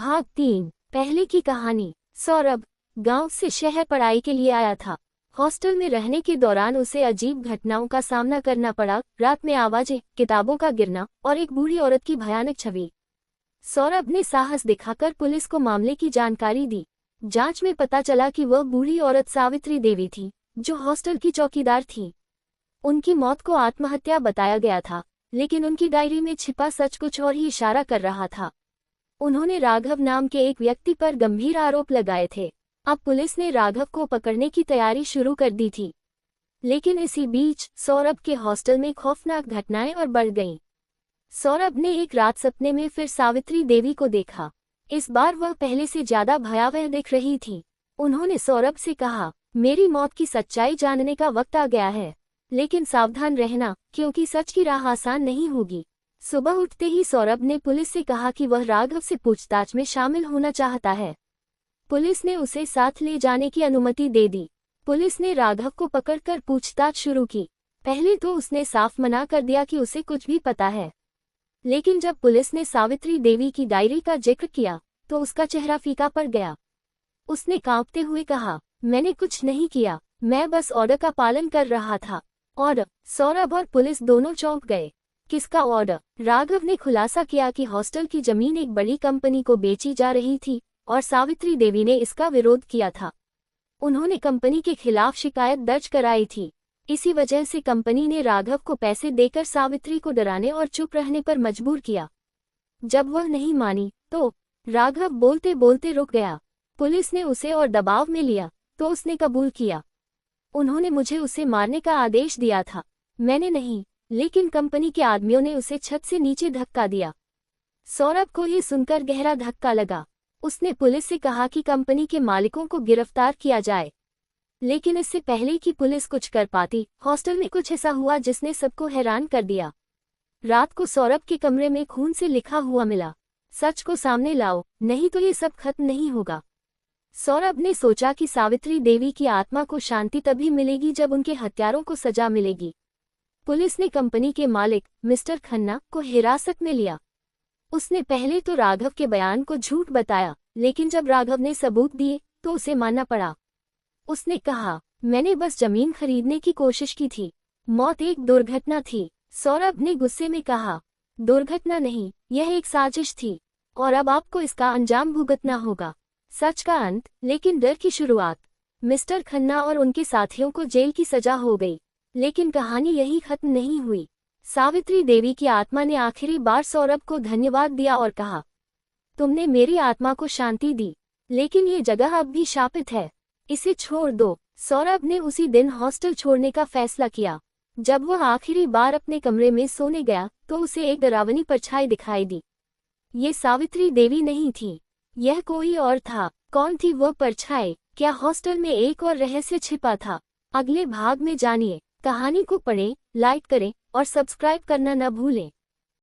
भाग 3। पहले की कहानी। सौरभ गांव से शहर पढ़ाई के लिए आया था। हॉस्टल में रहने के दौरान उसे अजीब घटनाओं का सामना करना पड़ा। रात में आवाजें, किताबों का गिरना और एक बूढ़ी औरत की भयानक छवि। सौरभ ने साहस दिखाकर पुलिस को मामले की जानकारी दी। जांच में पता चला कि वह बूढ़ी औरत सावित्री देवी थी, जो हॉस्टल की चौकीदार थी। उनकी मौत को आत्महत्या बताया गया था, लेकिन उनकी डायरी में छिपा सच कुछ और ही इशारा कर रहा था। उन्होंने राघव नाम के एक व्यक्ति पर गंभीर आरोप लगाए थे। अब पुलिस ने राघव को पकड़ने की तैयारी शुरू कर दी थी। लेकिन इसी बीच सौरभ के हॉस्टल में खौफनाक घटनाएं और बढ़ गईं। सौरभ ने एक रात सपने में फिर सावित्री देवी को देखा। इस बार वह पहले से ज्यादा भयावह दिख रही थी। उन्होंने सौरभ से कहा, मेरी मौत की सच्चाई जानने का वक्त आ गया है, लेकिन सावधान रहना, क्योंकि सच की राह आसान नहीं होगी। सुबह उठते ही सौरभ ने पुलिस से कहा कि वह राघव से पूछताछ में शामिल होना चाहता है। पुलिस ने उसे साथ ले जाने की अनुमति दे दी। पुलिस ने राघव को पकड़कर पूछताछ शुरू की। पहले तो उसने साफ मना कर दिया कि उसे कुछ भी पता है, लेकिन जब पुलिस ने सावित्री देवी की डायरी का जिक्र किया तो उसका चेहरा फीका पड़ गया। उसने कांपते हुए कहा, मैंने कुछ नहीं किया, मैं बस ऑर्डर का पालन कर रहा था। ऑर्डर? सौरभ और पुलिस दोनों चौंक गए। किसका ऑर्डर? राघव ने खुलासा किया कि हॉस्टल की जमीन एक बड़ी कंपनी को बेची जा रही थी और सावित्री देवी ने इसका विरोध किया था। उन्होंने कंपनी के खिलाफ शिकायत दर्ज कराई थी। इसी वजह से कंपनी ने राघव को पैसे देकर सावित्री को डराने और चुप रहने पर मजबूर किया। जब वह नहीं मानी तो राघव बोलते बोलते रुक गया। पुलिस ने उसे और दबाव में लिया तो उसने कबूल किया। उन्होंने मुझे उसे मारने का आदेश दिया था, मैंने नहीं, लेकिन कंपनी के आदमियों ने उसे छत से नीचे धक्का दिया। सौरभ को ये सुनकर गहरा धक्का लगा। उसने पुलिस से कहा कि कंपनी के मालिकों को गिरफ्तार किया जाए, लेकिन इससे पहले कि पुलिस कुछ कर पाती, हॉस्टल में कुछ ऐसा हुआ जिसने सबको हैरान कर दिया। रात को सौरभ के कमरे में खून से लिखा हुआ मिला, सच को सामने लाओ, नहीं तो ये सब खत्म नहीं होगा। सौरभ ने सोचा कि सावित्री देवी की आत्मा को शांति तभी मिलेगी जब उनके हत्यारों को सजा मिलेगी। पुलिस ने कंपनी के मालिक मिस्टर खन्ना को हिरासत में लिया। उसने पहले तो राघव के बयान को झूठ बताया, लेकिन जब राघव ने सबूत दिए तो उसे मानना पड़ा। उसने कहा, मैंने बस जमीन खरीदने की कोशिश की थी, मौत एक दुर्घटना थी। सौरभ ने गुस्से में कहा, दुर्घटना नहीं, यह एक साजिश थी और अब आपको इसका अंजाम भुगतना होगा। सच का अंत, लेकिन डर की शुरुआत। मिस्टर खन्ना और उनके साथियों को जेल की सजा हो गई, लेकिन कहानी यही खत्म नहीं हुई। सावित्री देवी की आत्मा ने आखिरी बार सौरभ को धन्यवाद दिया और कहा, तुमने मेरी आत्मा को शांति दी, लेकिन ये जगह अब भी शापित है, इसे छोड़ दो। सौरभ ने उसी दिन हॉस्टल छोड़ने का फैसला किया। जब वह आखिरी बार अपने कमरे में सोने गया तो उसे एक डरावनी परछाई दिखाई दी। ये सावित्री देवी नहीं थी, यह कोई और था। कौन थी वह परछाई? क्या हॉस्टल में एक और रहस्य छिपा था? अगले भाग में जानिए। कहानी को पढ़ें, लाइक करें और सब्सक्राइब करना न भूलें।